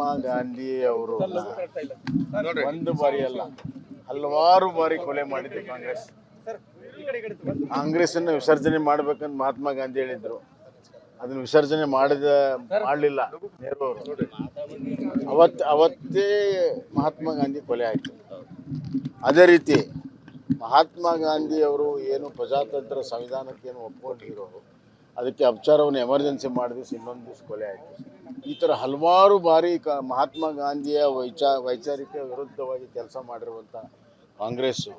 ಮಹಾತ್ಮ ಗಾಂಧಿ ಅವರು ಒಂದು ಬಾರಿ ಅಲ್ಲ ಹಲವಾರು ಬಾರಿ ಕೊಲೆ ಮಾಡಿದೆ ಕಾಂಗ್ರೆಸ್. ಕಾಂಗ್ರೆಸ್ಸನ್ನು ವಿಸರ್ಜನೆ ಮಾಡ್ಬೇಕಂತ ಮಹಾತ್ಮ ಗಾಂಧಿ ಹೇಳಿದ್ರು. ಅದನ್ನು ವಿಸರ್ಜನೆ ಮಾಡಲಿಲ್ಲ ನೆಹರು ಅವರು. ಅವತ್ತೇ ಮಹಾತ್ಮ ಗಾಂಧಿ ಕೊಲೆ ಆಯಿತು. ಅದೇ ರೀತಿ ಮಹಾತ್ಮ ಗಾಂಧಿ ಅವರು ಏನು ಪ್ರಜಾತಂತ್ರ ಸಂವಿಧಾನಕ್ಕೆ ಏನು ಒಪ್ಕೊಂಡಿರೋ ಅದಕ್ಕೆ ಅಪಚಾರವನ್ನು ಎಮರ್ಜೆನ್ಸಿ ಮಾಡಿದ ಇನ್ನೊಂದು ದಿವಸ ಕೊಲೆ ಆಯಿತು. ಈ ಥರ ಹಲವಾರು ಬಾರಿ ಮಹಾತ್ಮ ಗಾಂಧಿಯ ವೈಚಾರಿಕ ವಿರುದ್ಧವಾಗಿ ಕೆಲಸ ಮಾಡಿರುವಂಥ ಕಾಂಗ್ರೆಸ್ಸು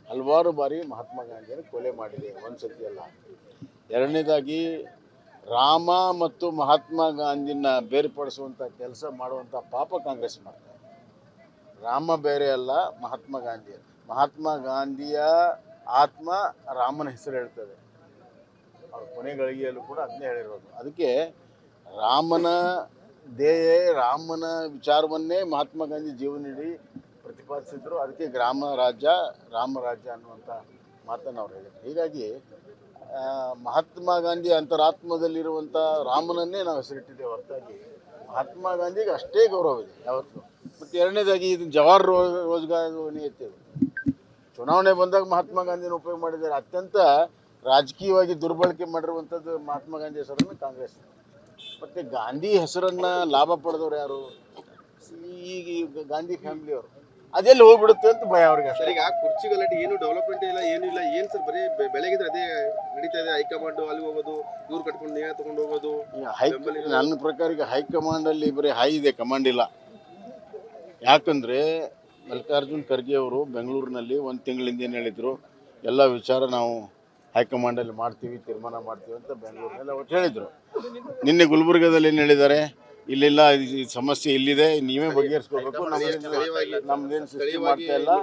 ಹಲವಾರು ಬಾರಿ ಮಹಾತ್ಮ ಗಾಂಧಿಯನ್ನು ಕೊಲೆ ಮಾಡಿದೆ, ಒಂದು ಸತಿ ಅಲ್ಲ. ಎರಡನೇದಾಗಿ ರಾಮ ಮತ್ತು ಮಹಾತ್ಮ ಗಾಂಧಿನ ಬೇರ್ಪಡಿಸುವಂಥ ಕೆಲಸ ಮಾಡುವಂಥ ಪಾಪ ಕಾಂಗ್ರೆಸ್ ಮಾಡ್ತಾರೆ. ರಾಮ ಬೇರೆ ಅಲ್ಲ, ಮಹಾತ್ಮ ಗಾಂಧಿಯ ಆತ್ಮ ರಾಮನ ಹೆಸರು ಹೇಳ್ತದೆ. ಅವ್ರ ಕೊನೆ ಗಳಿಗೆಯಲ್ಲೂ ಕೂಡ ಅದನ್ನೇ ಹೇಳಿರೋದು. ಅದಕ್ಕೆ ರಾಮನ ರಾಮನ ವಿಚಾರವನ್ನೇ ಮಹಾತ್ಮ ಗಾಂಧಿ ಜೀವನವಿಡೀ ಪ್ರತಿಪಾದಿಸಿದ್ರು. ಅದಕ್ಕೆ ರಾಮ ರಾಜ್ಯ ಅನ್ನುವಂಥ ಮಾತನ್ನು ಅವ್ರು ಹೇಳಿದ್ರು. ಹೀಗಾಗಿ ಮಹಾತ್ಮ ಗಾಂಧಿ ಅಂತರಾತ್ಮದಲ್ಲಿರುವಂಥ ರಾಮನನ್ನೇ ನಾವು ಹೆಸರಿಟ್ಟಿದ್ದೇವೆ ಹೊರತಾಗಿ ಮಹಾತ್ಮ ಗಾಂಧಿಗೆ ಅಷ್ಟೇ ಗೌರವ ಇದೆ ಯಾವತ್ತು. ಮತ್ತು ಎರಡನೇದಾಗಿ ಇದು ಜವಾಹರ್ ರೋಜ್ಗಾರ್ ನಿಯತಿ. ಚುನಾವಣೆ ಬಂದಾಗ ಮಹಾತ್ಮ ಗಾಂಧಿನ ಉಪಯೋಗ ಮಾಡಿದ್ದಾರೆ. ಅತ್ಯಂತ ರಾಜಕೀಯವಾಗಿ ದುರ್ಬಳಕೆ ಮಾಡಿರುವಂಥದ್ದು ಮಹಾತ್ಮ ಗಾಂಧಿ ಹೆಸರನ್ನು ಕಾಂಗ್ರೆಸ್. ಮತ್ತು ಗಾಂಧಿ ಹೆಸರನ್ನು ಲಾಭ ಪಡೆದವ್ರು ಯಾರು? ಈಗ ಗಾಂಧಿ ಫ್ಯಾಮಿಲಿಯವರು. ಅದೆಲ್ಲಿ ಹೋಗ್ಬಿಡುತ್ತೆ ಅಂತ ಭಯ ಅವ್ರಿಗೆ. ಸರ್, ಈಗ ಕುರ್ಚಿ ಗಲಾಟೆ ಏನು ಡೆವಲಪ್ಮೆಂಟ್ ಇಲ್ಲ, ಏನು ಇಲ್ಲ. ಏನು ಸರ್, ಬರೀ ಬೆಳಗಿದ್ರೆ ಅದೇ ನಡೀತಾ ಇದೆ. ಹೈಕಮಾಂಡ್ ಅಲ್ಲಿ ಹೋಗೋದು, ಇವ್ರು ಕಟ್ಕೊಂಡು ನೇರ ತಗೊಂಡು ಹೋಗೋದು. ನನ್ನ ಪ್ರಕಾರ ಈಗ ಹೈಕಮಾಂಡಲ್ಲಿ ಬರೀ ಇದೆ, ಕಮಾಂಡ್ ಇಲ್ಲ. ಯಾಕಂದರೆ ಮಲ್ಲಿಕಾರ್ಜುನ್ ಖರ್ಗೆ ಅವರು ಬೆಂಗಳೂರಿನಲ್ಲಿ ಒಂದು ತಿಂಗಳಿಂದ ಏನು ಹೇಳಿದರು, ಎಲ್ಲ ವಿಚಾರ ನಾವು ಹೈಕಮಾಂಡಲ್ಲಿ ಮಾಡ್ತೀವಿ, ತೀರ್ಮಾನ ಮಾಡ್ತೀವಿ ಅಂತ ಬೆಂಗಳೂರಿನಲ್ಲಿ ಅವತ್ತು ಹೇಳಿದರು. ನಿನ್ನೆ ಗುಲ್ಬರ್ಗದಲ್ಲಿ ಏನು ಹೇಳಿದ್ದಾರೆ, ಇಲ್ಲಿಲ್ಲ, ಈ ಸಮಸ್ಯೆ ಇಲ್ಲಿದೆ, ನೀವೇ ಬಗೆಹರಿಸ್ಕೋಬೇಕು, ನಮ್ದೇನು ಸೃಷ್ಟಿ ಮಾಡ್ತಾ ಇಲ್ಲ,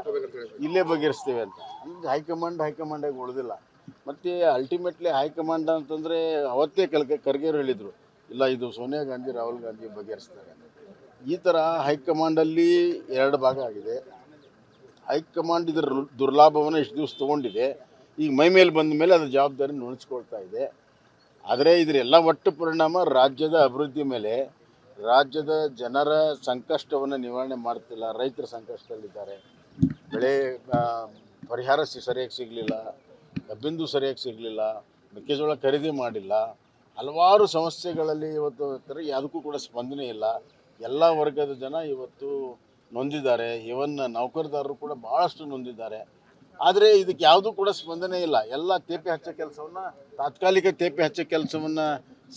ಇಲ್ಲೇ ಬಗೆಹರಿಸ್ತೀವಿ ಅಂತ. ಈಗ ಹೈಕಮಾಂಡಾಗಿ ಉಳಿದಿಲ್ಲ. ಮತ್ತು ಅಲ್ಟಿಮೇಟ್ಲಿ ಹೈಕಮಾಂಡ್ ಅಂತಂದರೆ ಅವತ್ತೇ ಖರ್ಗೆಯವರು ಹೇಳಿದರು, ಇಲ್ಲ ಇದು ಸೋನಿಯಾ ಗಾಂಧಿ ರಾಹುಲ್ ಗಾಂಧಿ ಬಗೆಹರಿಸ್ತಾರೆ. ಈ ಥರ ಹೈಕಮಾಂಡಲ್ಲಿ ಎರಡು ಭಾಗ ಆಗಿದೆ. ಹೈಕಮಾಂಡ್ ಇದರ ದುರ್ಲಾಭವನ್ನು ಇಷ್ಟು ದಿವಸ ತೊಗೊಂಡಿದೆ. ಈಗ ಮೈ ಮೇಲೆ ಬಂದ ಮೇಲೆ ಅದರ ಜವಾಬ್ದಾರಿ ನುಣಿಸ್ಕೊಳ್ತಾ ಇದೆ. ಆದರೆ ಇದರೆಲ್ಲ ಒಟ್ಟು ಪರಿಣಾಮ ರಾಜ್ಯದ ಅಭಿವೃದ್ಧಿ ಮೇಲೆ, ರಾಜ್ಯದ ಜನರ ಸಂಕಷ್ಟವನ್ನು ನಿವಾರಣೆ ಮಾಡ್ತಿಲ್ಲ. ರೈತರ ಸಂಕಷ್ಟದಲ್ಲಿದ್ದಾರೆ. ಬೆಳೆ ಪರಿಹಾರ ಸರಿಯಾಗಿ ಸಿಗಲಿಲ್ಲ, ಕಬ್ಬಿಂದು ಸರಿಯಾಗಿ ಸಿಗಲಿಲ್ಲ, ಮೆಕ್ಕೆಜೋಳ ಖರೀದಿ ಮಾಡಿಲ್ಲ. ಹಲವಾರು ಸಮಸ್ಯೆಗಳಲ್ಲಿ ಇವತ್ತು ಯಾವುದಕ್ಕೂ ಕೂಡ ಸ್ಪಂದನೆ ಇಲ್ಲ. ಎಲ್ಲ ವರ್ಗದ ಜನ ಇವತ್ತು ನೊಂದಿದ್ದಾರೆ. ಇವನ್ ನೌಕರದಾರರು ಕೂಡ ಭಾಳಷ್ಟು ನೊಂದಿದ್ದಾರೆ. ಆದರೆ ಇದಕ್ಕೆ ಯಾವುದೂ ಕೂಡ ಸ್ಪಂದನೆ ಇಲ್ಲ. ಎಲ್ಲ ತೇಪೆ ಹಚ್ಚೋ ಕೆಲಸವನ್ನು, ತಾತ್ಕಾಲಿಕ ತೇಪೆ ಹಚ್ಚೋ ಕೆಲಸವನ್ನು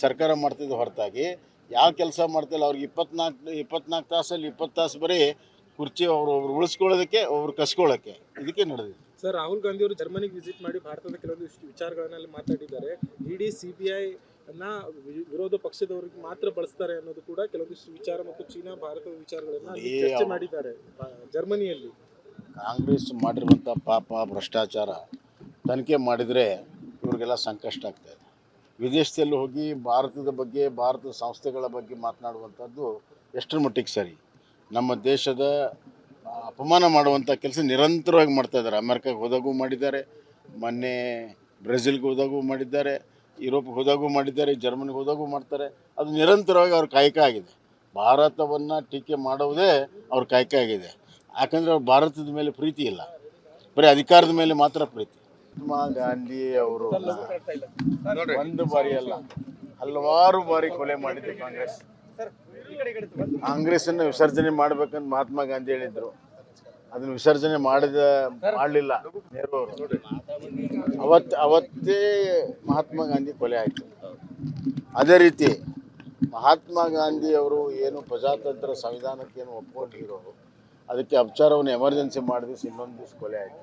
ಸರ್ಕಾರ ಮಾಡ್ತಿದ್ದ ಹೊರತಾಗಿ ಯಾವ ಕೆಲಸ ಮಾಡ್ತಿಲ್ಲ. ಅವ್ರಿಗೆ 24 ತಾಸಲ್ಲಿ 20 ತಾಸು ಬರೀ ಕುರ್ಚಿ ಒಬ್ರು ಉಳಿಸ್ಕೊಳ್ಳೋದಕ್ಕೆ, ಒಬ್ರು ಕಸ್ಕೊಳ್ಳೋಕ್ಕೆ, ಇದಕ್ಕೆ ನಡೆದಿದೆ. ಸರ್, ರಾಹುಲ್ ಗಾಂಧಿ ಅವರು ಜರ್ಮನಿಗೆ ವಿಸಿಟ್ ಮಾಡಿ ಭಾರತದ ಕೆಲವೊಂದಿಷ್ಟು ವಿಚಾರಗಳನ್ನೆಲ್ಲ ಮಾತಾಡಿದ್ದಾರೆ. ಇಡೀ CBI ಅನ್ನ ವಿರೋಧ ಪಕ್ಷದವರಿಗೆ ಮಾತ್ರ ಬಳಸ್ತಾರೆ ಅನ್ನೋದು ಕೂಡ ಕೆಲವೊಂದಿಷ್ಟು ವಿಚಾರ, ಮತ್ತು ಚೀನಾ ಭಾರತದ ವಿಚಾರಗಳನ್ನ ಚರ್ಚೆ ಮಾಡಿದ್ದಾರೆ ಜರ್ಮನಿಯಲ್ಲಿ. ಕಾಂಗ್ರೆಸ್ ಮಾಡಿರುವಂಥ ಪಾಪ ಭ್ರಷ್ಟಾಚಾರ ತನಿಖೆ ಮಾಡಿದರೆ ಇವ್ರಿಗೆಲ್ಲ ಸಂಕಷ್ಟ ಆಗ್ತಾಯಿದೆ. ವಿದೇಶದಲ್ಲಿ ಹೋಗಿ ಭಾರತದ ಬಗ್ಗೆ, ಭಾರತದ ಸಂಸ್ಥೆಗಳ ಬಗ್ಗೆ ಮಾತನಾಡುವಂಥದ್ದು ಎಷ್ಟರ ಮಟ್ಟಿಗೆ ಸರಿ? ನಮ್ಮ ದೇಶದ ಅಪಮಾನ ಮಾಡುವಂಥ ಕೆಲಸ ನಿರಂತರವಾಗಿ ಮಾಡ್ತಾಯಿದ್ದಾರೆ. ಅಮೆರಿಕಾಗೆ ಹೋದಾಗೂ ಮಾಡಿದ್ದಾರೆ, ಮೊನ್ನೆ ಬ್ರೆಜಿಲ್ಗೆ ಹೋದಾಗೂ ಮಾಡಿದ್ದಾರೆ, ಯುರೋಪ್ಗೆ ಹೋದಾಗೂ ಮಾಡಿದ್ದಾರೆ, ಜರ್ಮನಿಗೆ ಹೋದಾಗೂ ಮಾಡ್ತಾರೆ. ಅದು ನಿರಂತರವಾಗಿ ಅವ್ರ ಕಾಯಕ ಆಗಿದೆ. ಭಾರತವನ್ನು ಟೀಕೆ ಮಾಡುವುದೇ ಅವ್ರ ಕಾಯಕ ಆಗಿದೆ. ಯಾಕಂದರೆ ಅವ್ರು ಭಾರತದ ಮೇಲೆ ಪ್ರೀತಿ ಇಲ್ಲ, ಬರೀ ಅಧಿಕಾರದ ಮೇಲೆ ಮಾತ್ರ ಪ್ರೀತಿ. ಮಹಾತ್ಮ ಗಾಂಧಿ ಅವರು ಒಂದು ಬಾರಿ ಅಲ್ಲ ಹಲವಾರು ಬಾರಿ ಕೊಲೆ ಮಾಡಿದೆ ಕಾಂಗ್ರೆಸ್. ಕಾಂಗ್ರೆಸ್ಸನ್ನು ವಿಸರ್ಜನೆ ಮಾಡ್ಬೇಕಂತ ಮಹಾತ್ಮ ಗಾಂಧಿ ಹೇಳಿದ್ರು. ಅದನ್ನು ವಿಸರ್ಜನೆ ಮಾಡಲಿಲ್ಲ ನೆಹರು ಅವರು. ಅವತ್ತೇ ಮಹಾತ್ಮ ಗಾಂಧಿ ಕೊಲೆ ಆಯಿತು. ಅದೇ ರೀತಿ ಮಹಾತ್ಮ ಗಾಂಧಿ ಅವರು ಏನು ಪ್ರಜಾತಂತ್ರ ಸಂವಿಧಾನಕ್ಕೆ ಏನು ಒಪ್ಕೊಂಡಿರೋ ಅದಕ್ಕೆ ಅಪಚಾರವನ್ನು ಎಮರ್ಜೆನ್ಸಿ ಮಾಡಿದ ಇನ್ನೊಂದು ದಿವಸ ಕೊಲೆ ಆಯಿತು.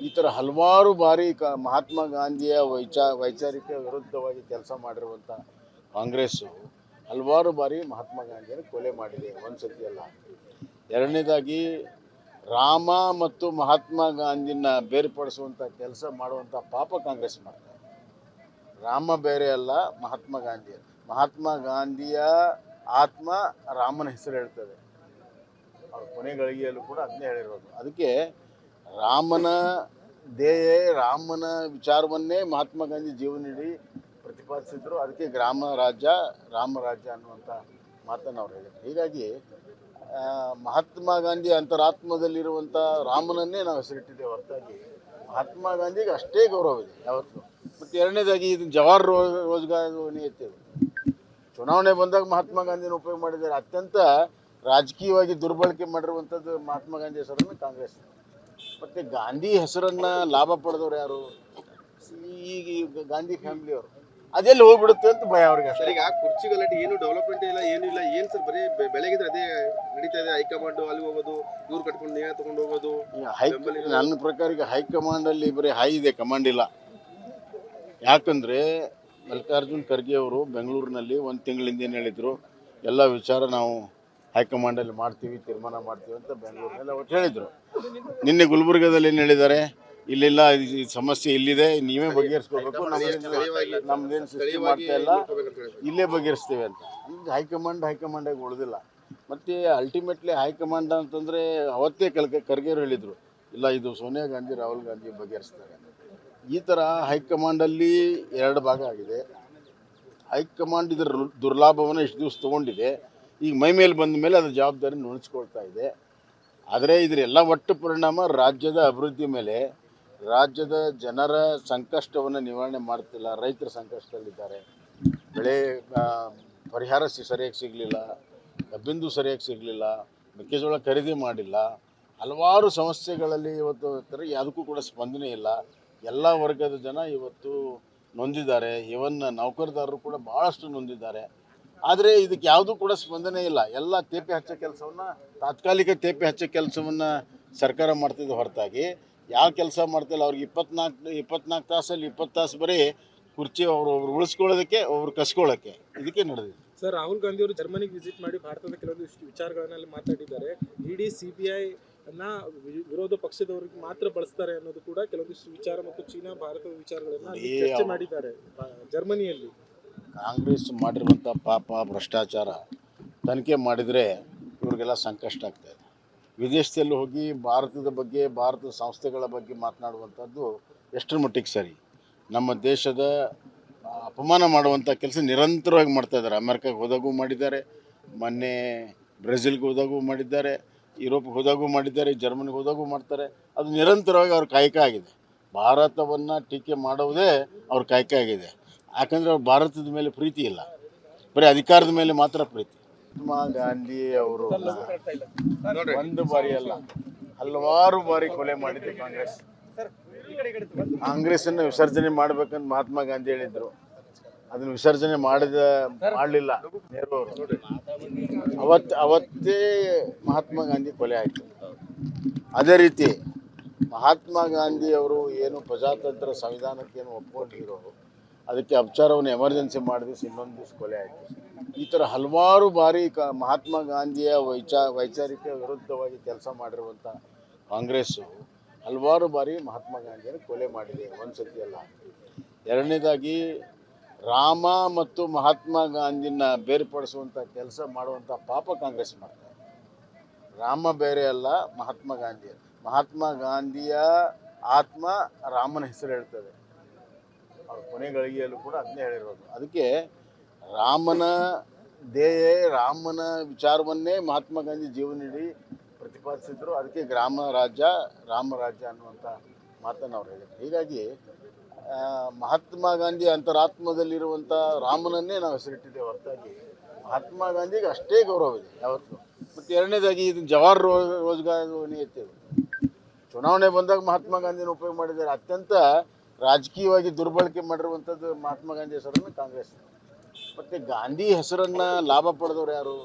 ಈ ಥರ ಹಲವಾರು ಬಾರಿ ಮಹಾತ್ಮ ಗಾಂಧಿಯ ವೈಚಾರಿಕ ವಿರುದ್ಧವಾಗಿ ಕೆಲಸ ಮಾಡಿರುವಂಥ ಕಾಂಗ್ರೆಸ್ಸು ಹಲವಾರು ಬಾರಿ ಮಹಾತ್ಮ ಗಾಂಧಿಯನ್ನು ಕೊಲೆ ಮಾಡಿದೆ, ಒಂದು ಸತಿ ಅಲ್ಲ. ಎರಡನೇದಾಗಿ ರಾಮ ಮತ್ತು ಮಹಾತ್ಮ ಗಾಂಧಿನ ಬೇರ್ಪಡಿಸುವಂಥ ಕೆಲಸ ಮಾಡುವಂಥ ಪಾಪ ಕಾಂಗ್ರೆಸ್ ಮಾಡ್ತಾರೆ. ರಾಮ ಬೇರೆ ಅಲ್ಲ, ಮಹಾತ್ಮ ಗಾಂಧಿಯ ಆತ್ಮ ರಾಮನ ಹೆಸರು ಹೇಳ್ತದೆ. ಅವ್ರ ಕೊನೆ ಗಳಿಗೆಯಲ್ಲೂ ಕೂಡ ಅದನ್ನೇ ಹೇಳಿರೋದು. ಅದಕ್ಕೆ ರಾಮನ ವಿಚಾರವನ್ನೇ ಮಹಾತ್ಮ ಗಾಂಧಿ ಜೀವನವಿಡೀ ಪ್ರತಿಪಾದಿಸಿದ್ರು. ಅದಕ್ಕೆ ರಾಮ ರಾಜ್ಯ ಅನ್ನುವಂಥ ಮಾತನ್ನು ಅವ್ರು ಹೇಳಿದ್ರು. ಹೀಗಾಗಿ ಮಹಾತ್ಮ ಗಾಂಧಿ ಅಂತರಾತ್ಮದಲ್ಲಿರುವಂಥ ರಾಮನನ್ನೇ ನಾವು ಹೆಸರಿಟ್ಟಿದ್ದೇವೆ ಹೊರತಾಗಿ ಮಹಾತ್ಮ ಗಾಂಧಿಗೆ ಅಷ್ಟೇ ಗೌರವ ಇದೆ ಯಾವತ್ತು. ಮತ್ತು ಎರಡನೇದಾಗಿ ಇದು ಜವಾಹರ್ ರೋಜ್ಗಾರ್ ನಿಯತಿ ಅದು. ಚುನಾವಣೆ ಬಂದಾಗ ಮಹಾತ್ಮ ಗಾಂಧಿನ ಉಪಯೋಗ ಮಾಡಿದ್ದಾರೆ. ಅತ್ಯಂತ ರಾಜಕೀಯವಾಗಿ ದುರ್ಬಳಕೆ ಮಾಡಿರುವಂಥದ್ದು ಮಹಾತ್ಮ ಗಾಂಧಿ ಹೆಸರನ್ನು ಕಾಂಗ್ರೆಸ್. ಮತ್ತು ಗಾಂಧಿ ಹೆಸರನ್ನು ಲಾಭ ಪಡೆದವ್ರು ಯಾರು? ಈಗ ಗಾಂಧಿ ಫ್ಯಾಮಿಲಿಯವರು. ಅದೆಲ್ಲಿ ಹೋಗ್ಬಿಡುತ್ತೆ ಅಂತ ಭಯ ಅವ್ರಿಗೆ. ಸರ್ ಈಗ ಕುರ್ಚಿ ಗಲಾಟೆ ಏನು ಡೆವಲಪ್ಮೆಂಟ್ ಇಲ್ಲ ಏನು ಇಲ್ಲ ಏನು ಸರ್ ಬರೀ ಬೆಳಗಿದ್ರೆ ಅದೇ ನಡೀತಾ ಇದೆ. ಹೈಕಮಾಂಡ್ ಅಲ್ಲಿ ಹೋಗೋದು, ಇವ್ರು ಕಟ್ಕೊಂಡು ನೇಹ ತಗೊಂಡು ಹೋಗೋದು. ನನ್ನ ಪ್ರಕಾರ ಈಗ ಹೈಕಮಾಂಡಲ್ಲಿ ಬರೀ ಹೈ ಇದೆ, ಕಮಾಂಡ್ ಇಲ್ಲ. ಯಾಕಂದರೆ ಮಲ್ಲಿಕಾರ್ಜುನ್ ಖರ್ಗೆ ಅವರು ಬೆಂಗಳೂರಿನಲ್ಲಿ ಒಂದು ತಿಂಗಳಿಂದ ಏನು ಹೇಳಿದರು, ಎಲ್ಲ ವಿಚಾರ ನಾವು ಹೈಕಮಾಂಡಲ್ಲಿ ಮಾಡ್ತೀವಿ, ತೀರ್ಮಾನ ಮಾಡ್ತೀವಿ ಅಂತ ಬೆಂಗಳೂರಿನಲ್ಲಿ ಅವತ್ತು ಹೇಳಿದರು. ನಿನ್ನೆ ಗುಲ್ಬರ್ಗದಲ್ಲಿ ಏನು ಹೇಳಿದ್ದಾರೆ, ಇಲ್ಲೆಲ್ಲ ಈ ಸಮಸ್ಯೆ ಇಲ್ಲಿದೆ, ನೀವೇ ಬಗೆಹರಿಸ್ಕೋಬೇಕು, ನಮ್ದೇನು ಸೃಷ್ಟಿ ಮಾಡ್ತಾ ಇಲ್ಲ, ಇಲ್ಲೇ ಬಗೆಹರಿಸ್ತೀವಿ ಅಂತ. ಅಂದ್ರೆ ಹೈಕಮಾಂಡಾಗಿ ಉಳಿದಿಲ್ಲ. ಮತ್ತು ಅಲ್ಟಿಮೇಟ್ಲಿ ಹೈಕಮಾಂಡ್ ಅಂತಂದರೆ ಅವತ್ತೇ ಖರ್ಗೆಯವರು ಹೇಳಿದರು, ಇಲ್ಲ ಇದು ಸೋನಿಯಾ ಗಾಂಧಿ ರಾಹುಲ್ ಗಾಂಧಿ ಬಗೆಹರಿಸ್ತಾರೆ. ಈ ಥರ ಹೈಕಮಾಂಡಲ್ಲಿ ಎರಡು ಭಾಗ ಆಗಿದೆ. ಹೈಕಮಾಂಡ್ ಇದರ ದುರ್ಲಾಭವನ್ನು ಇಷ್ಟು ದಿವಸ ತೊಗೊಂಡಿದೆ. ಈಗ ಮೈ ಮೇಲೆ ಬಂದ ಮೇಲೆ ಅದರ ಜವಾಬ್ದಾರಿ ನುಣಿಸ್ಕೊಳ್ತಾ ಇದೆ. ಆದರೆ ಇದರ ಎಲ್ಲ ಒಟ್ಟು ಪರಿಣಾಮ ರಾಜ್ಯದ ಅಭಿವೃದ್ಧಿ ಮೇಲೆ, ರಾಜ್ಯದ ಜನರ ಸಂಕಷ್ಟವನ್ನು ನಿವಾರಣೆ ಮಾಡ್ತಿಲ್ಲ. ರೈತರ ಸಂಕಷ್ಟದಲ್ಲಿದ್ದಾರೆ. ಬೆಳೆ ಪರಿಹಾರ ಸರಿಯಾಗಿ ಸಿಗಲಿಲ್ಲ, ಕಬ್ಬಿಂದು ಸರಿಯಾಗಿ ಸಿಗಲಿಲ್ಲ, ಮೆಕ್ಕೆಜೋಳ ಖರೀದಿ ಮಾಡಿಲ್ಲ. ಹಲವಾರು ಸಮಸ್ಯೆಗಳಲ್ಲಿ ಇವತ್ತು ಯಾವುದಕ್ಕೂ ಕೂಡ ಸ್ಪಂದನೆ ಇಲ್ಲ. ಎಲ್ಲ ವರ್ಗದ ಜನ ಇವತ್ತು ನೊಂದಿದ್ದಾರೆ. ಇವನ್ ನೌಕರದಾರರು ಕೂಡ ಭಾಳಷ್ಟು ನೊಂದಿದ್ದಾರೆ. ಆದರೆ ಇದಕ್ಕೆ ಯಾವುದೂ ಕೂಡ ಸ್ಪಂದನೆ ಇಲ್ಲ. ಎಲ್ಲ ತೇಪೆ ಹಚ್ಚೋ ಕೆಲಸವನ್ನು, ತಾತ್ಕಾಲಿಕ ತೇಪೆ ಹಚ್ಚೋ ಕೆಲಸವನ್ನು ಸರ್ಕಾರ ಮಾಡ್ತಿದ್ದ ಹೊರತಾಗಿ ಯಾವ ಕೆಲಸ ಮಾಡ್ತಿಲ್ಲ. ಅವ್ರಿಗೆ 24 ತಾಸಲ್ಲಿ 20 ತಾಸು ಬರೀ ಕುರ್ಚಿ ಒಬ್ರು ಉಳಿಸ್ಕೊಳ್ಳೋದಕ್ಕೆ, ಒಬ್ರು ಕಸ್ಕೊಳ್ಳೋಕ್ಕೆ, ಇದಕ್ಕೆ ನಡೆದಿದೆ. ಸರ್, ರಾಹುಲ್ ಗಾಂಧಿ ಅವರು ಜರ್ಮನಿಗೆ ವಿಸಿಟ್ ಮಾಡಿ ಭಾರತದ ಕೆಲವೊಂದಿಷ್ಟು ವಿಚಾರಗಳನ್ನೆಲ್ಲ ಮಾತಾಡಿದ್ದಾರೆ. ಇಡೀ CBI ಅನ್ನ ವಿರೋಧ ಪಕ್ಷದವರಿಗೆ ಮಾತ್ರ ಬಳಸ್ತಾರೆ ಅನ್ನೋದು ಕೂಡ ಕೆಲವೊಂದಿಷ್ಟು ವಿಚಾರ ಮತ್ತು ಚೀನಾ ಭಾರತದ ವಿಚಾರಗಳನ್ನ ಚರ್ಚೆ ಮಾಡಿದ್ದಾರೆ ಜರ್ಮನಿಯಲ್ಲಿ. ಕಾಂಗ್ರೆಸ್ ಮಾಡಿರುವಂಥ ಪಾಪ ಭ್ರಷ್ಟಾಚಾರ ತನಿಖೆ ಮಾಡಿದರೆ ಇವ್ರಿಗೆಲ್ಲ ಸಂಕಷ್ಟ ಆಗ್ತಾಯಿದೆ. ವಿದೇಶದಲ್ಲಿ ಹೋಗಿ ಭಾರತದ ಬಗ್ಗೆ, ಭಾರತದ ಸಂಸ್ಥೆಗಳ ಬಗ್ಗೆ ಮಾತನಾಡುವಂಥದ್ದು ಎಷ್ಟರ ಮಟ್ಟಿಗೆ ಸರಿ? ನಮ್ಮ ದೇಶದ ಅಪಮಾನ ಮಾಡುವಂಥ ಕೆಲಸ ನಿರಂತರವಾಗಿ ಮಾಡ್ತಾಯಿದ್ದಾರೆ. ಅಮೆರಿಕಕ್ಕೆ ಹೋದಾಗೂ ಮಾಡಿದ್ದಾರೆ, ಮೊನ್ನೆ ಬ್ರೆಜಿಲ್ಗೆ ಹೋದಾಗೂ ಮಾಡಿದ್ದಾರೆ, ಯುರೋಪ್ಗೆ ಹೋದಾಗೂ ಮಾಡಿದ್ದಾರೆ, ಜರ್ಮನಿಗೆ ಹೋದಾಗೂ ಮಾಡ್ತಾರೆ. ಅದು ನಿರಂತರವಾಗಿ ಅವ್ರ ಕಾಯಕ ಆಗಿದೆ. ಭಾರತವನ್ನು ಟೀಕೆ ಮಾಡುವುದೇ ಅವ್ರ ಕಾಯಕ ಆಗಿದೆ. ಯಾಕಂದರೆ ಅವ್ರು ಭಾರತದ ಮೇಲೆ ಪ್ರೀತಿ ಇಲ್ಲ, ಬರೀ ಅಧಿಕಾರದ ಮೇಲೆ ಮಾತ್ರ ಪ್ರೀತಿ. ಮಹಾತ್ಮ ಗಾಂಧಿ ಅವರು ಒಂದು ಬಾರಿ ಅಲ್ಲ, ಹಲವಾರು ಬಾರಿ ಕೊಲೆ ಮಾಡಿದೆ ಕಾಂಗ್ರೆಸ್. ಕಾಂಗ್ರೆಸ್ಸನ್ನು ವಿಸರ್ಜನೆ ಮಾಡ್ಬೇಕಂತ ಮಹಾತ್ಮ ಗಾಂಧಿ ಹೇಳಿದ್ರು. ಅದನ್ನು ವಿಸರ್ಜನೆ ಮಾಡಲಿಲ್ಲ ನೆಹರು ಅವರು. ಅವತ್ತೇ ಮಹಾತ್ಮ ಗಾಂಧಿ ಕೊಲೆ ಆಯಿತು. ಅದೇ ರೀತಿ ಮಹಾತ್ಮ ಗಾಂಧಿ ಅವರು ಏನು ಪ್ರಜಾತಂತ್ರ ಸಂವಿಧಾನಕ್ಕೇನು ಒಪ್ಕೊಂಡಿರೋರು, ಅದಕ್ಕೆ ಅಪಚಾರವನ್ನು ಎಮರ್ಜೆನ್ಸಿ ಮಾಡಿದ ಇನ್ನೊಂದು ದಿವಸ ಕೊಲೆ ಆಯಿತು. ಈ ಥರ ಹಲವಾರು ಬಾರಿ ಮಹಾತ್ಮ ಗಾಂಧಿಯ ವೈಚಾರಿಕ ವಿರುದ್ಧವಾಗಿ ಕೆಲಸ ಮಾಡಿರುವಂಥ ಕಾಂಗ್ರೆಸ್ಸು ಹಲವಾರು ಬಾರಿ ಮಹಾತ್ಮ ಗಾಂಧಿಯನ್ನು ಕೊಲೆ ಮಾಡಿದೆ, ಒಂದು ಸತಿ ಅಲ್ಲ. ಎರಡನೇದಾಗಿ ರಾಮ ಮತ್ತು ಮಹಾತ್ಮ ಗಾಂಧಿನ ಬೇರ್ಪಡಿಸುವಂಥ ಕೆಲಸ ಮಾಡುವಂಥ ಪಾಪ ಕಾಂಗ್ರೆಸ್ ಮಾಡ್ತಾರೆ. ರಾಮ ಬೇರೆ ಅಲ್ಲ, ಮಹಾತ್ಮ ಗಾಂಧಿಯ ಆತ್ಮ ರಾಮನ ಹೆಸರು ಹೇಳ್ತದೆ. ಅವ್ರ ಕೊನೆ ಗಳಿಗೆಯಲ್ಲೂ ಕೂಡ ಅದನ್ನೇ ಹೇಳಿರೋದು. ಅದಕ್ಕೆ ರಾಮನ ವಿಚಾರವನ್ನೇ ಮಹಾತ್ಮ ಗಾಂಧಿ ಜೀವನವಿಡೀ ಪ್ರತಿಪಾದಿಸಿದ್ರು. ಅದಕ್ಕೆ ರಾಮ ರಾಜ್ಯ ಅನ್ನುವಂಥ ಮಾತನ್ನು ಅವ್ರು ಹೇಳಿದ್ರು. ಹೀಗಾಗಿ ಮಹಾತ್ಮ ಗಾಂಧಿ ಅಂತರಾತ್ಮದಲ್ಲಿರುವಂಥ ರಾಮನನ್ನೇ ನಾವು ಹೆಸರಿಟ್ಟಿದ್ದೇವೆ ಹೊರತಾಗಿ ಮಹಾತ್ಮ ಗಾಂಧಿಗೆ ಅಷ್ಟೇ ಗೌರವ ಇದೆ ಯಾವತ್ತು. ಮತ್ತು ಎರಡನೇದಾಗಿ ಇದು ಜವಾಹರ್ ರೋಜ್ಗಾರ್ ನಿಯತಿ ಅದು. ಚುನಾವಣೆ ಬಂದಾಗ ಮಹಾತ್ಮ ಗಾಂಧಿನ ಉಪಯೋಗ ಮಾಡಿದ್ದಾರೆ. ಅತ್ಯಂತ ರಾಜಕೀಯವಾಗಿ ದುರ್ಬಳಕೆ ಮಾಡಿರುವಂಥದ್ದು ಮಹಾತ್ಮ ಗಾಂಧಿ ಹೆಸರನ್ನು ಕಾಂಗ್ರೆಸ್. ಮತ್ತು ಗಾಂಧಿ ಹೆಸರನ್ನು ಲಾಭ ಪಡೆದವ್ರು ಯಾರು?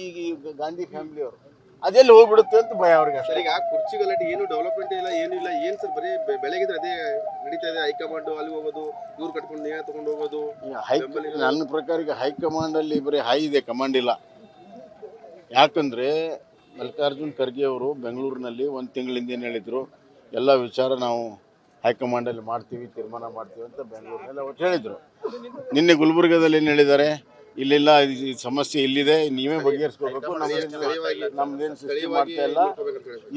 ಈಗ ಗಾಂಧಿ ಫ್ಯಾಮಿಲಿಯವರು. ಅದೆಲ್ಲಿ ಹೋಗ್ಬಿಡುತ್ತೆ ಅಂತ ಭಯ ಅವ್ರಿಗೆ. ಸರ್ ಈಗ ಕುರ್ಚಿ ಗಲಾಟೆ ಏನು ಡೆವಲಪ್ಮೆಂಟ್ ಇಲ್ಲ ಏನು ಇಲ್ಲ ಏನು ಸರ್ ಬರೀ ಬೆಳಗಿದ್ರೆ ಅದೇ ನಡೀತಾ ಇದೆ. ಹೈಕಮಾಂಡ್ ಅಲ್ಲಿ ಹೋಗೋದು, ಇವ್ರು ಕಟ್ಕೊಂಡು ನೇಹ ತಗೊಂಡು ಹೋಗೋದು. ನನ್ನ ಪ್ರಕಾರ ಈಗ ಹೈಕಮಾಂಡಲ್ಲಿ ಬರೀ ಹೈ ಇದೆ, ಕಮಾಂಡ್ ಇಲ್ಲ. ಯಾಕಂದರೆ ಮಲ್ಲಿಕಾರ್ಜುನ್ ಖರ್ಗೆ ಅವರು ಬೆಂಗಳೂರಿನಲ್ಲಿ ಒಂದು ತಿಂಗಳಿಂದ ಏನು ಹೇಳಿದರು, ಎಲ್ಲ ವಿಚಾರ ನಾವು ಹೈಕಮಾಂಡಲ್ಲಿ ಮಾಡ್ತೀವಿ, ತೀರ್ಮಾನ ಮಾಡ್ತೀವಿ ಅಂತ ಬೆಂಗಳೂರಿನಲ್ಲಿ ಅವತ್ತು ಹೇಳಿದರು. ನಿನ್ನೆ ಗುಲ್ಬರ್ಗದಲ್ಲಿ ಏನು ಹೇಳಿದ್ದಾರೆ, ಇಲ್ಲೆಲ್ಲ ಈ ಸಮಸ್ಯೆ ಇಲ್ಲಿದೆ, ನೀವೇ ಬಗೆಹರಿಸ್ಕೋಬೇಕು, ನಮ್ದೇನು ಸೃಷ್ಟಿ ಮಾಡ್ತಾ ಇಲ್ಲ,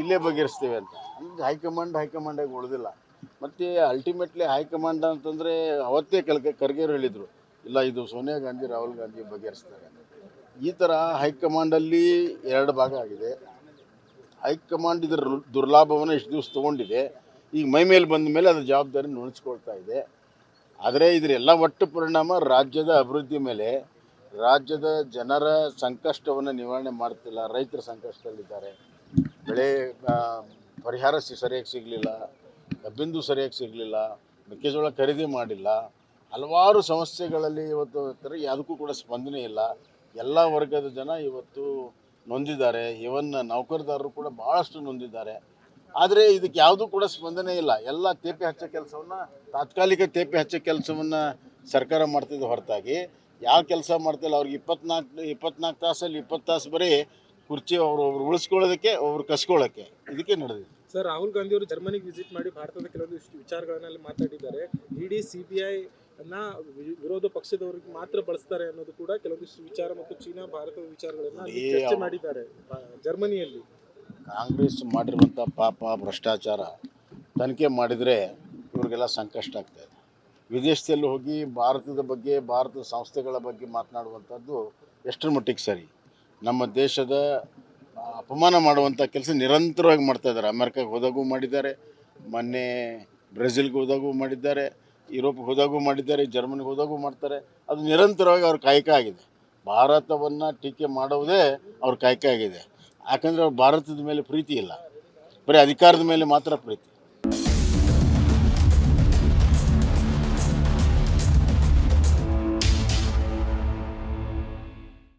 ಇಲ್ಲೇ ಬಗೆಹರಿಸ್ತೀವಿ ಅಂತ. ಈಗ ಹೈಕಮಾಂಡಾಗಿ ಉಳಿದಿಲ್ಲ. ಮತ್ತು ಅಲ್ಟಿಮೇಟ್ಲಿ ಹೈಕಮಾಂಡ್ ಅಂತಂದರೆ ಅವತ್ತೇ ಖರ್ಗೆಯವರು ಹೇಳಿದರು, ಇಲ್ಲ ಇದು ಸೋನಿಯಾ ಗಾಂಧಿ ರಾಹುಲ್ ಗಾಂಧಿ ಬಗೆಹರಿಸ್ತಾರೆ. ಈ ಥರ ಹೈಕಮಾಂಡಲ್ಲಿ ಎರಡು ಭಾಗ ಆಗಿದೆ. ಹೈಕಮಾಂಡ್ ಇದರ ದುರ್ಲಾಭವನ್ನು ಇಷ್ಟು ದಿವಸ ತೊಗೊಂಡಿದೆ. ಈಗ ಮೈ ಮೇಲೆ ಬಂದ ಮೇಲೆ ಅದರ ಜವಾಬ್ದಾರಿ ನುಣಿಸ್ಕೊಳ್ತಾ ಇದೆ. ಆದರೆ ಇದರೆಲ್ಲ ಒಟ್ಟು ಪರಿಣಾಮ ರಾಜ್ಯದ ಅಭಿವೃದ್ಧಿ ಮೇಲೆ, ರಾಜ್ಯದ ಜನರ ಸಂಕಷ್ಟವನ್ನು ನಿವಾರಣೆ ಮಾಡ್ತಿಲ್ಲ. ರೈತರ ಸಂಕಷ್ಟದಲ್ಲಿದ್ದಾರೆ. ಬೆಳೆ ಪರಿಹಾರ ಸರಿಯಾಗಿ ಸಿಗಲಿಲ್ಲ, ಕಬ್ಬಿಂದು ಸರಿಯಾಗಿ ಸಿಗಲಿಲ್ಲ, ಮೆಕ್ಕೆಜೋಳ ಖರೀದಿ ಮಾಡಿಲ್ಲ. ಹಲವಾರು ಸಮಸ್ಯೆಗಳಲ್ಲಿ ಇವತ್ತು ಯಾವುದಕ್ಕೂ ಕೂಡ ಸ್ಪಂದನೆ ಇಲ್ಲ. ಎಲ್ಲ ವರ್ಗದ ಜನ ಇವತ್ತು ನೊಂದಿದ್ದಾರೆ. ಇವನ್ ನೌಕರದಾರರು ಕೂಡ ಭಾಳಷ್ಟು ನೊಂದಿದ್ದಾರೆ. ಆದರೆ ಇದಕ್ಕೆ ಯಾವುದೂ ಕೂಡ ಸ್ಪಂದನೆ ಇಲ್ಲ. ಎಲ್ಲ ತೇಪೆ ಹಚ್ಚೋ ಕೆಲಸವನ್ನು, ತಾತ್ಕಾಲಿಕ ತೇಪೆ ಹಚ್ಚೋ ಕೆಲಸವನ್ನು ಸರ್ಕಾರ ಮಾಡ್ತಿದ್ದು ಹೊರತಾಗಿ ಯಾವ ಕೆಲಸ ಮಾಡ್ತಿಲ್ಲ. ಅವ್ರಿಗೆ 24 ತಾಸಲ್ಲಿ 20 ತಾಸು ಬರೀ ಕುರ್ಚಿ ಒಬ್ರು ಉಳಿಸ್ಕೊಳ್ಳೋದಕ್ಕೆ, ಒಬ್ರು ಕಸ್ಕೊಳ್ಳೋಕ್ಕೆ, ಇದಕ್ಕೆ ನಡೆದಿದೆ. ಸರ್, ರಾಹುಲ್ ಗಾಂಧಿ ಅವರು ಜರ್ಮನಿಗೆ ವಿಸಿಟ್ ಮಾಡಿ ಭಾರತದ ಕೆಲವೊಂದಿಷ್ಟು ವಿಚಾರಗಳನ್ನೆಲ್ಲ ಮಾತಾಡಿದ್ದಾರೆ. ಇಡೀ CBI ಅನ್ನ ವಿರೋಧ ಪಕ್ಷದವರಿಗೆ ಮಾತ್ರ ಬಳಸ್ತಾರೆ ಅನ್ನೋದು ಕೂಡ ಕೆಲವೊಂದಿಷ್ಟು ವಿಚಾರ ಮತ್ತು ಚೀನಾ ಭಾರತದ ವಿಚಾರಗಳನ್ನ ಅಲ್ಲಿ ಚರ್ಚೆ ಮಾಡಿದ್ದಾರೆ ಜರ್ಮನಿಯಲ್ಲಿ. ಕಾಂಗ್ರೆಸ್ ಮಾಡಿರುವಂಥ ಪಾಪ ಭ್ರಷ್ಟಾಚಾರ ತನಿಖೆ ಮಾಡಿದರೆ ಇವ್ರಿಗೆಲ್ಲ ಸಂಕಷ್ಟ ಆಗ್ತಾಯಿದೆ. ವಿದೇಶದಲ್ಲಿ ಹೋಗಿ ಭಾರತದ ಬಗ್ಗೆ, ಭಾರತದ ಸಂಸ್ಥೆಗಳ ಬಗ್ಗೆ ಮಾತನಾಡುವಂಥದ್ದು ಎಷ್ಟರ ಮಟ್ಟಿಗೆ ಸರಿ? ನಮ್ಮ ದೇಶದ ಅಪಮಾನ ಮಾಡುವಂಥ ಕೆಲಸ ನಿರಂತರವಾಗಿ ಮಾಡ್ತಾಯಿದ್ದಾರೆ. ಅಮೆರಿಕಕ್ಕೆ ಹೋದಾಗೂ ಮಾಡಿದ್ದಾರೆ, ಮೊನ್ನೆ ಬ್ರೆಜಿಲ್ಗೆ ಹೋದಾಗೂ ಮಾಡಿದ್ದಾರೆ, ಯುರೋಪ್ಗೆ ಹೋದಾಗೂ ಮಾಡಿದ್ದಾರೆ, ಜರ್ಮನಿಗೆ ಹೋದಾಗೂ ಮಾಡ್ತಾರೆ. ಅದು ನಿರಂತರವಾಗಿ ಅವ್ರ ಕಾಯಕ ಆಗಿದೆ. ಭಾರತವನ್ನು ಟೀಕೆ ಮಾಡುವುದೇ ಅವ್ರ ಕಾಯಕ ಆಗಿದೆ. ಯಾಕಂದರೆ ಅವ್ರು ಭಾರತದ ಮೇಲೆ ಪ್ರೀತಿ ಇಲ್ಲ, ಬರೀ ಅಧಿಕಾರದ ಮೇಲೆ ಮಾತ್ರ ಪ್ರೀತಿ.